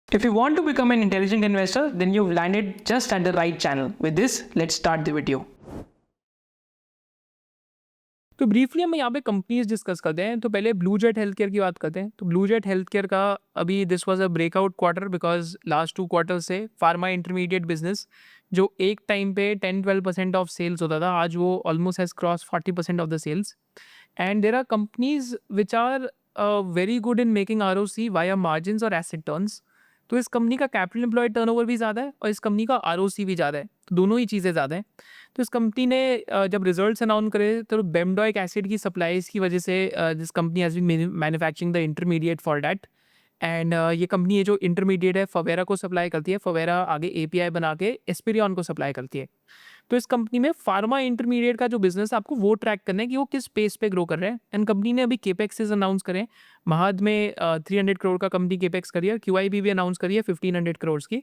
If you want to become an intelligent investor, then you've landed just at the right channel. With this, let's start the video. तो briefly हम यहाँ पे companies discuss करते हैं। तो पहले blue jet health care की बात करते हैं। तो ब्लू जेट हेल्थ केयर का अभी this was a breakout quarter because last 2 quarter से फार्मा इंटरमीडिएट बिजनेस जो एक टाइम पे 10-12% ऑफ सेल्स होता था, आज वो almost has cross 40% of the sales. And there are companies which are very good in making ROC via margin और asset turns. तो इस कंपनी का कैपिटल एम्प्लॉयड टर्नओवर भी ज़्यादा है और इस कंपनी का ROC भी ज़्यादा है, तो दोनों ही चीज़ें ज़्यादा हैं। तो इस कंपनी ने जब रिजल्ट्स अनाउंस करे तो बेमडोइक एसिड की सप्लाईज की वजह से this company has been manufacturing the intermediate for that. And ये कंपनी है जो इंटरमीडिएट है फवेरा को सप्लाई करती है, फवेरा आगे API बना के एस्पिरियन को सप्लाई करती है। तो इस कंपनी में फार्मा इंटरमीडिएट का जो बिजनेस है आपको वो ट्रैक करना है कि वो किस पेस पे ग्रो कर रहे हैं। एंड कंपनी ने अभी केपेक्सेस अनाउंस करें। महाद में 300 करोड़ का कंपनी केपेक्स करी है, QIP भी अनाउंस करी है 1500 करोड़ की।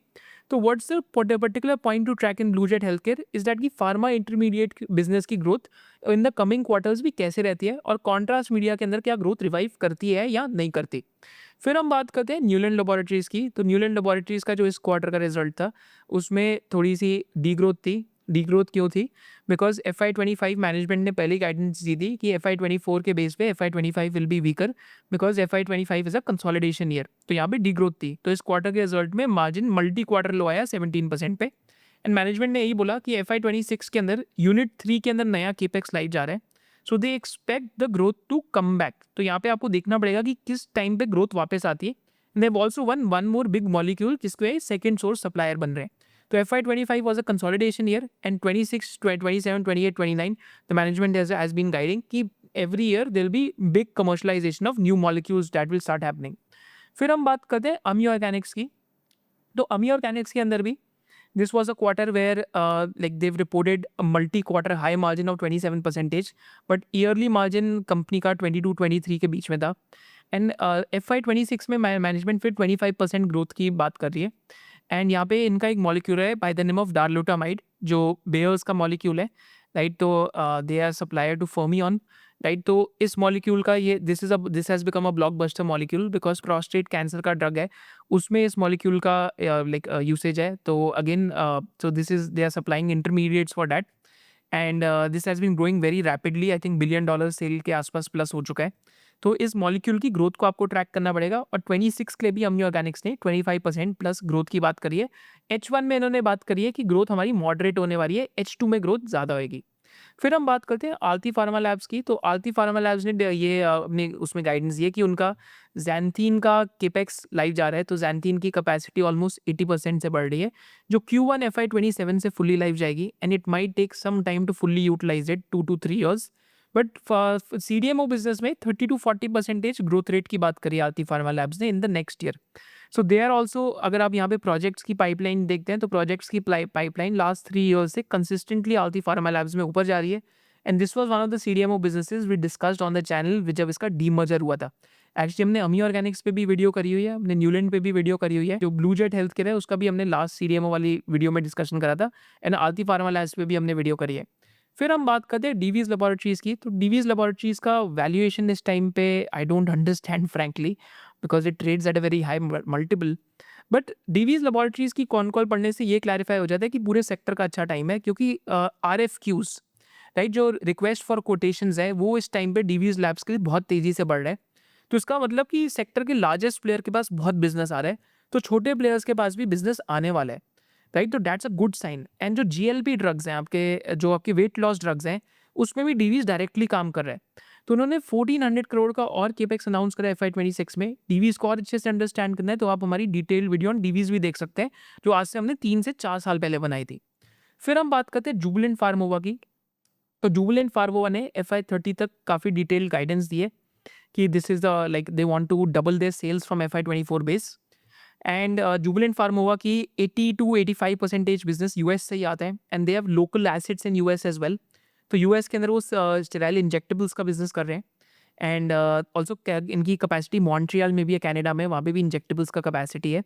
तो what's the particular point two track in blue jet health care is that कि फार्मा इंटरमीडिएट बिजनेस की growth in the coming quarters भी कैसे रहती है और कॉन्ट्रास्ट मीडिया के अंदर क्या ग्रोथ रिवाइव करती है या नहीं करती। फिर हम बात करते हैं न्यूलैंड लेबोरेटरीज की। तो न्यूलैंड लेबोरेटरीज का जो इस क्वार्टर का रिजल्ट था उसमें थोड़ी सी डीग्रोथ थी। डीग्रोथ क्यों थी? बिकॉज FY25 मैनेजमेंट ने पहले गाइडेंस दी थी कि FY24 के बेस पे FY25 will be weaker because FY25 is a consolidation year. तो यहाँ पे डीग्रोथ थी। तो इस क्वार्टर के रिजल्ट में मार्जिन मल्टी क्वार्टर लो आया 17% पे। एंड मैनेजमेंट ने यही बोला कि FY26 के अंदर यूनिट 3 के अंदर नया केपेक्स लाइव जा रहा है, so they expect the growth to come back. तो यहाँ पे आपको देखना पड़ेगा कि किस टाइम पे ग्रोथ वापस आती है। They have also one more big molecule जिसके सेकंड सोर्स सप्लायर बन रहे हैं। तो FY25 was a consolidation year and 26, 27, 28, 29 the management has been guiding कि every year there will be big commercialization of new molecules that will start happening। फिर हम बात करते हैं अमी ऑर्गेनिक्स की। तो अमी ऑर्गेनिक्स के अंदर भी this was a quarter where like they've reported a multi-quarter high margin of 27%, but yearly margin company का 22-23 के बीच में था। एंड FY26 में मैनेजमेंट फिर 25% ग्रोथ की बात कर रही है। एंड यहाँ पे इनका एक मॉलिक्यूल है by the name of darolutamide जो बेयर्स का मॉलिक्यूल है, राइट। तो they are supplier to Fermion, right. तो इस मॉलिक्यूल का ये this has become a blockbuster molecule because prostate cancer का ड्रग है, उसमें इस मॉलिक्यूल का लाइक यूसेज है। तो again so this is they are supplying intermediates for that. And this has been growing very rapidly. I think $1 billion sale के आसपास plus हो चुका है। तो इस मॉलिक्यूल की ग्रोथ को आपको ट्रैक करना पड़ेगा। और 26 के लिए भी अमी ऑर्गेनिक्स ने 25% प्लस ग्रोथ की बात करी है। H1 में इन्होंने बात करी है कि ग्रोथ हमारी मॉडरेट होने वाली है, H2 में ग्रोथ ज़्यादा होगी। फिर हम बात करते हैं आलती फार्मा लैब्स की। तो आलती फार्मा लैब्स ने ये अपने उसमें गाइडेंस दी है कि उनका ज़ैंथीन का केपेक्स लाइव जा रहा है। तो ज़ैंथीन की कैपेसिटी ऑलमोस्ट 80% से बढ़ रही है, जो Q1 FY27 से फुल्ली लाइव जाएगी। And it might take some time to fully utilise it 2 to 3 years। But CDMO business में 30 to 40% ग्रोथ रेट की बात करी आलती फार्मा लैब्स ने in the next year. So they are also, अगर आप यहाँ पे प्रोजेक्ट्स की पाइपलाइन देखते हैं तो प्रोजेक्ट्स की पाइपलाइन लास्ट 3 ईयर्स से कंसिस्टेंटली आलती फार्मा लैब्स में ऊपर जा रही है। And this was one of the CDMO businesses we discussed on the channel जब इसका डीमर्जर हुआ था। एक्चुअली हमने अमी ऑर्गेनिक्स पे भी वीडियो करी हुई है, हमने न्यूलैंड पे भी वीडियो करी हुई है। जो ब्लू जेट हेल्थ केयर है उसका भी हमने लास्ट CDMO वाली वीडियो में डिस्कशन करा था। एंड आलती फार्मा लैब्स पे भी हमने वीडियो करी है। फिर हम बात करते हैं डीवीज लेबोरेटरीज की। तो डीवीज लेबोरेटरीज का वैल्यूएशन इस टाइम पे I don't understand frankly because it trades at a very high multiple. But Divi's laboratories की कॉन कॉल पढ़ने से ये क्लैरिफाई हो जाता है कि पूरे सेक्टर का अच्छा टाइम है, क्योंकि RFQs, राइट, जो रिक्वेस्ट फॉर कोटेशंस है वो इस टाइम पे डीवीज लैब्स के लिए बहुत तेज़ी से बढ़ रहे हैं। तो इसका मतलब कि सेक्टर के लार्जेस्ट प्लेयर के पास बहुत बिजनेस आ रहा है, तो छोटे प्लेयर्स के पास भी बिजनेस आने वाला है, राइट। तो that's a good sign. And जो GLP ड्रग्स हैं आपके, जो आपके वेट लॉस ड्रग्स हैं, उसमें भी डीवीज डायरेक्टली काम कर रहा है। तो उन्होंने 1400 करोड़ का और केपेक्स अनाउंस करा FY26 में। डीवीज को और अच्छे से अंडरस्टैंड करना है तो आप हमारी डिटेल वीडियो ऑन डीवीज भी देख सकते हैं, जो आज से हमने 3 से 4 साल पहले बनाई थी। फिर हम बात करते हैं जुबिलेंट फार्मोवा की। तो जुबिलेंट फार्मोवा ने FY30 तक काफ़ी डिटेल गाइडेंस दी है कि this is the like they want to double their sales from FY24 base. And Jubilant Pharmova की 80 to 85% बिजनेस US से ही आता है। And they have local assets in US as well. तो US के अंदर वो स्टेराइल इंजेक्टेबल्स का बिजनेस कर रहे हैं। एंड ऑल्सो इनकी कैपेसिटी मॉन्ट्रियल में भी है, कनाडा में, वहाँ पे भी इंजेक्टेबल्स का कैपेसिटी है।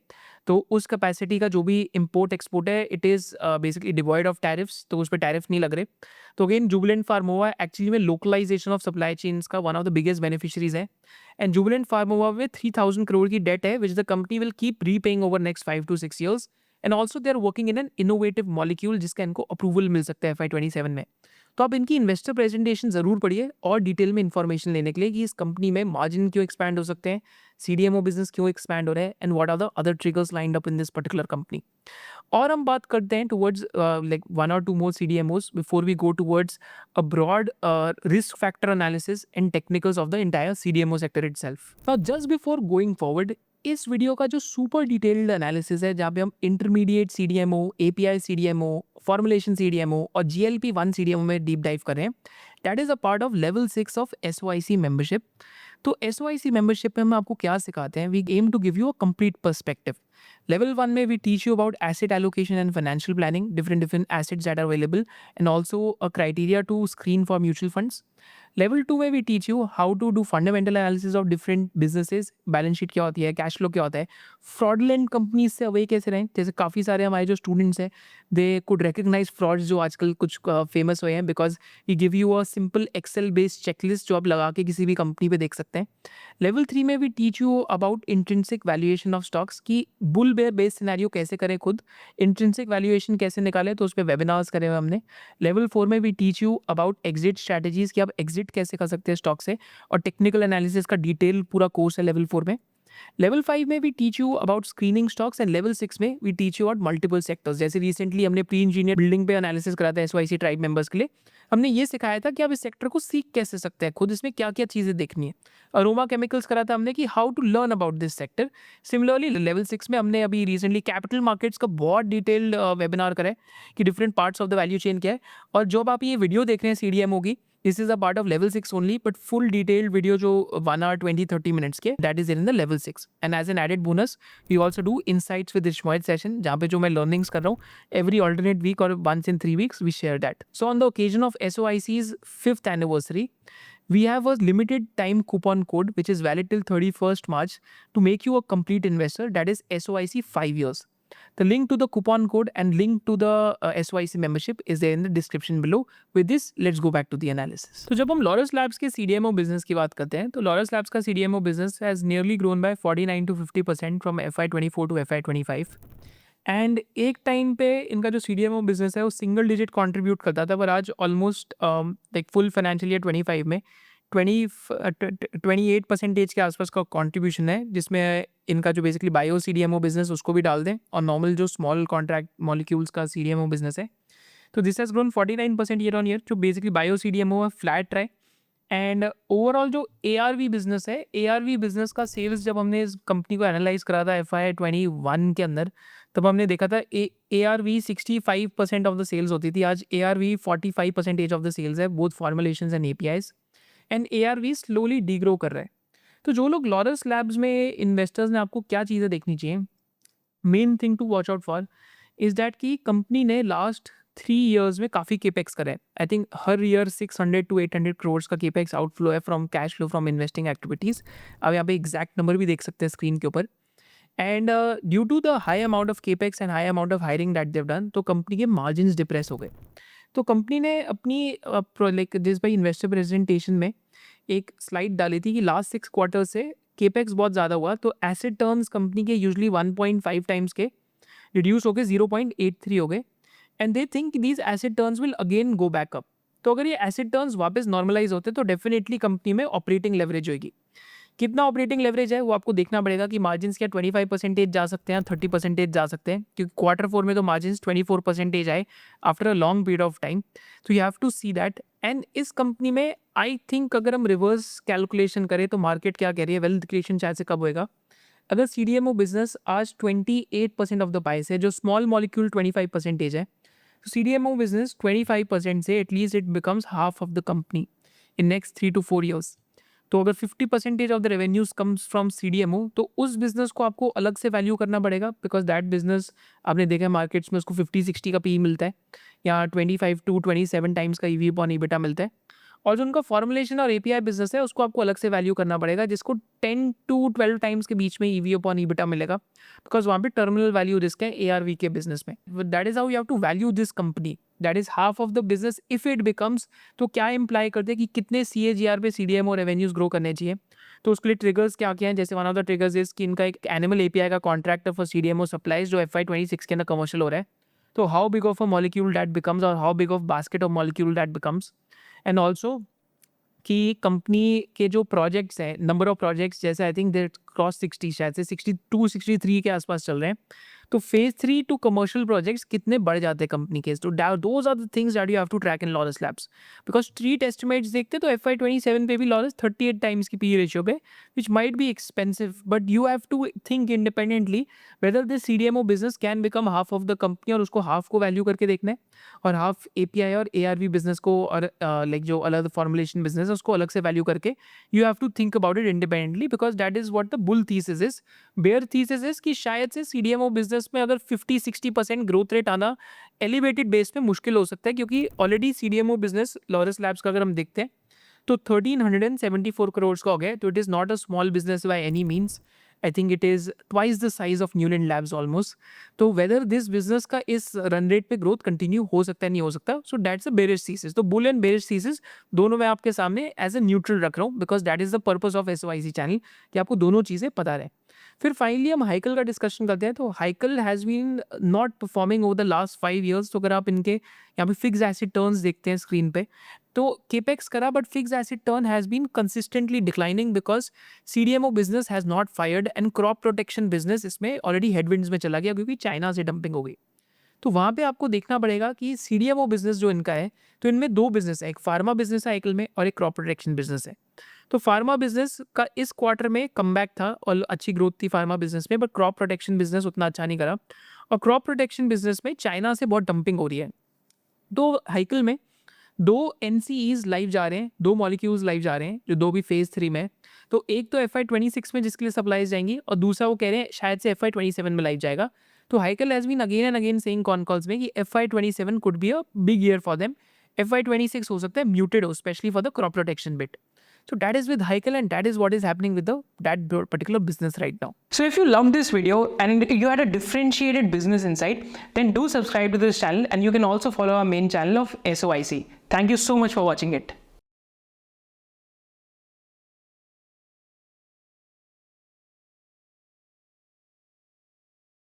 तो उस कैपेसिटी का जो भी इम्पोर्ट एक्सपोर्ट है it is basically devoid of tariffs, तो उस पर टैरिफ नहीं लग रहे। तो अगेन जुबिलेंट फार्मोवा एक्चुअली में लोकलाइजेशन ऑफ सप्लाई चेन्स का one of the biggest beneficiaries है। एंड जुबिलेंट फार्मोवा में 3000 करोड़ की डेट है which the company will keep repaying over next 5 to 6 years। And also they are working in an innovative molecule जिसका इनको approval मिल सकता है FY27 में। तो आप इनकी इन्वेस्टर प्रेजेंटेशन ज़रूर पढ़िए और डिटेल में इन्फॉर्मेशन लेने के लिए कि इस कंपनी में मार्जिन क्यों एक्सपैंड हो सकते हैं, CDMO बिजनेस क्यों एक्सपैंड हो रहा है, and what are the other triggers lined up in this particular company. और हम बात करते हैं towards like 1 or 2 more CDMOs before we go towards a broad risk factor analysis and technicals of the entire CDMO sector itself. Now just before going forward, इस video का जो super detailed analysis है जहाँ पे हम intermediate CDMO, API CDMO, formulation CDMO और GLP-1 CDMO में deep dive कर रहे हैं, that is a part of level 6 of SOIC membership. तो SOIC मेंबरशिप में हम आपको क्या सिखाते हैं, we aim to give you a complete perspective. Level 1 में we teach you about asset allocation and financial planning, different assets that are available and also a criteria to screen for mutual funds. Level 2 में we teach you how to do fundamental analysis of different businesses, balance sheet क्या होती है, cash flow क्या होता है, fraudulent companies से away कैसे रहें। जैसे काफ़ी सारे हमारे जो स्टूडेंट्स हैं दे कुड रिकग्नाइज फ्रॉड्स जो आजकल कुछ फेमस हुए हैं, because we give you a simple excel based checklist जो आप लगा के किसी भी कंपनी पे देख सकते हैं। लेवल 3 में we teach you about intrinsic valuation of stocks की बुल बेयर बेस्ड सिनेरियो कैसे करें, खुद इंट्रिंसिक वैल्यूएशन कैसे निकालें, तो उस पर वेबिनार्स करे हुए हमने। लेवल 4 में we teach you about exit strategies कि आप एग्जिट कैसे कर सकते हैं स्टॉक से, और टेक्निकल एनालिसिस का डिटेल पूरा कोर्स है लेवल 4 में। लेवल 5 में we teach you about screening stocks and level 6 में we teach you about multiple sectors. जैसे रिसेंटली हमने प्री इंजीनियर बिल्डिंग पे एनालिसिस करा था SOIC ट्राइब मेंबर्स के लिए, हमने ये सिखाया था कि आप इस सेक्टर को सीख कैसे सकते हैं, खुद इसमें क्या क्या चीज़ें देखनी है। अरोमा केमिकल्स करा था हमने कि how to learn about this sector. Similarly level 6 में हमने अभी रिसेंटली कैपिटल मार्केट्स का बहुत डिटेल्ड वेबिनार करा है कि different parts of the value chain क्या है। और जब आप ये वीडियो देख रहे हैं CDMO की, this is a part of level 6 only, but full detailed video जो 1 hour 20-30 minutes के, that is in the level 6। And as an added bonus we also do insights with इश्माइल सेशन, जहाँ पे जो मैं लर्निंग्स कर रहा हूँ एवरी ऑल्टरनेट वीक और once in 3 weeks we share that. So on the occasion of SOIC's 5th anniversary, we have a limited time coupon code which is valid till 31st March to make you a complete investor, that is SOIC 5 years. The link to the coupon code and link to the SOIC membership is there in the description below. With this, let's go back to the analysis. तो जब हम Laurus Labs के CDMO business की बात करते हैं, तो Laurus Labs का CDMO business has nearly grown by 49 to 50% from FY24 to FY25. And एक टाइम पे इनका जो CDMO बिजनेस है वो सिंगल डिजिट कंट्रीब्यूट करता था, पर आज almost like full financial year 25 में 28% के आसपास का कंट्रीब्यूशन है, जिसमें इनका जो बेसिकली बायो CDMO बिजनेस उसको भी डाल दें और नॉर्मल जो स्मॉल कॉन्ट्रैक्ट मॉलिक्यूल्स का CDMO बिजनेस है। तो this has grown 49% year on year, जो बेसिकली बायो CDMO है फ्लैट रहा है। एंड ओवरऑल जो ARV बिजनेस है, ARV बिजनेस का सेल्स जब हमने इस कंपनी को एनालाइज करा था FY21 के अंदर, तब हमने देखा था ARV 65% ऑफ द सेल्स होती थी, आज ARV 45% ऑफ द सेल्स है, both formulations and APIs। And ARV slowly degrow कर रहा है। तो जो लोग लॉरस लैब्स में इन्वेस्टर्स ने आपको क्या चीज़ें देखनी चाहिए, main thing to watch out for is that कि कंपनी ने लास्ट 3 years में काफ़ी केपेक्स करा है। आई थिंक हर ईयर 600 to 800 crores का केपेक्स आउटफ्लो है from cash flow from investing activities. अब यहाँ पे एग्जैक्ट नंबर भी देख सकते हैं स्क्रीन के ऊपर। And due to the high amount of capex and high amount of hiring that they've done, तो कंपनी के मार्जिन डिप्रेस हो गए। तो कंपनी ने अपनी लाइक जिस भाई इन्वेस्टर प्रेजेंटेशन में एक स्लाइड डाली थी कि लास्ट 6 quarters से केपेक्स बहुत ज़्यादा हुआ, तो एसेट टर्न्स कंपनी के यूजली 1.5 times के रिड्यूस होकर 0.83 हो गए। And they think these asset turns will again go back up. तो अगर ये एसेट टर्न्स वापस नॉर्मलाइज होते तो डेफिनेटली कंपनी में ऑपरेटिंग लेवरेज होगी। कितना ऑपरेटिंग लेवरेज है वो आपको देखना पड़ेगा कि मार्जिन्स क्या 25% जा सकते हैं, 30% जा सकते हैं, क्योंकि Q4 में तो मार्जिन्स 24% आए after a long period of time. तो you have to see that. And इस कंपनी में आई थिंक अगर हम रिवर्स कैलकुलेशन करें तो मार्केट क्या कह रही है, वेल्थ क्रिएशन शायद से कब होएगा। अगर CDMO बिजनेस आज 28% ऑफ द पाइस है, जो स्मॉल मॉलिक्यूल 25% है, तो CDMO बिजनेस 25% से at least it becomes half of the company in next 3 to 4 years। तो अगर 50% of the revenues comes from CDMO, तो उस बिजनेस को आपको अलग से वैल्यू करना पड़ेगा, बिकॉज दैट बिजनेस आपने देखा है मार्केट्स में उसको 50-60 का PE मिलता है, या 25 to 27 times का EV/EBITDA मिलता है। और जो उनका फॉर्मुलेशन और एपीआई बिजनेस है उसको आपको अलग से वैल्यू करना पड़ेगा, जिसको 10 to 12 टाइम्स के बीच में ईवी अपॉन ईबिटा मिलेगा, बिकॉज वहाँ पे टर्मिनल वैल्यू रिस्क है एआरवी के बिजनेस में. That is how you have to value this company. That is half of the business if it becomes. तो क्या इंप्लाई करते हैं कि कितने CAGR पे CDMO रेवेन्यूज ग्रो करने चाहिए. तो उसके लिए ट्रिगर्स क्या क्या हैं, जैसे one of the triggers is कि इनका एक एनिमल एपीआई का कॉन्ट्रैक्ट फॉर CDMO सप्लाईज जो FY26 के अंदर कमर्शियल हो रहा है. तो how big of a molecule that becomes और how big of basket of molecule that becomes. And also कि कंपनी के जो प्रोजेक्ट्स हैं, नंबर ऑफ प्रोजेक्ट्स जैसे आई थिंक दे क्रॉस 60, शायद से 62 63 के आसपास चल रहे हैं. तो फेज 3 टू कमर्शियल प्रोजेक्ट्स कितने बढ़ जाते हैं कंपनी के. तो those are the things that you have to track in Laurus Labs, because street estimates देखते तो FY27 पे भी लॉरेस 38 टाइम्स की PE रेशियो पे, which might be expensive, but you have to think independently whether this CDMO business can become half of the company, और उसको हाफ को वैल्यू करके देखना है, और हाफ API और ARV बिजनेस को, और लाइक जो अलग फॉर्मुलेशन बिजनेस है उसको अलग से वैल्यू करके you have to think about it independently, because that is what the bull thesis is. Bear thesis is कि शायद से CDMO बिजनेस में अगर 50-60% ग्रोथ रेट आना एलिवेटेड बेस पे मुश्किल हो सकता है, क्योंकि already CDMO business Laurus Labs का अगर हम देखते हैं तो 1374 करोड़ का हो गया. तो it is not a small business by any means. I think it is twice the size of Neuland Labs almost. तो वेदर दिस बिजनेस का इस रन रेट पे ग्रोथ कंटिन्यू हो सकता है नहीं हो सकता. So that's a bearish thesis. तो बुल एंड बेरिश थीसिस दोनों मैं आपके सामने एज ए न्यूट्रल रख रहा हूँ, because that is the purpose of SOIC channel, कि आपको दोनों चीज़ें पता रहे. फिर फाइनली हम हाइकल का डिस्कशन करते हैं. तो Hikal has been not performing over the last 5 years. तो अगर आप इनके यहाँ पे फिक्स एसिड टर्न्स देखते हैं स्क्रीन पे, तो केपेक्स करा but fixed asset turn has been consistently declining, because CDMO business has not fired, and crop protection business इसमें ऑलरेडी हेडविंड्स में चला गया क्योंकि चाइना से डंपिंग हो गई. तो वहाँ पे आपको देखना पड़ेगा कि CDMO बिजनेस जो इनका है, तो इनमें 2 बिजनेस है, एक फार्मा बिजनेस है हाइकल में और एक क्रॉप प्रोटेक्शन बिजनेस है. तो फार्मा बिजनेस का इस क्वार्टर में कमबैक था और अच्छी ग्रोथ थी फार्मा बिजनेस में, बट क्रॉप प्रोटेक्शन बिजनेस उतना अच्छा नहीं करा, और क्रॉप प्रोटेक्शन बिजनेस में चाइना से बहुत डंपिंग हो रही है. तो हाइकल में 2 NCEs लाइव जा रहे हैं, 2 मॉलिक्यूल्स लाइव जा रहे हैं, जो 2 भी फेज 3 में है. तो एक तो FY26 में जिसके लिए सप्लाईज जाएंगी, और दूसरा वो कह रहे हैं शायद से FY27 में लाइव जाएगा. तो Hikal has been again and again saying con calls में कि FY27 could be a big year for them. FY26 हो सकता है म्यूटेड हो, specially for the crop protection bit. So that is with Heikel, and that is what is happening with that particular business right now. So if you loved this video and you had a differentiated business insight, then do subscribe to this channel, and you can also follow our main channel of SOIC. Thank you so much for watching it.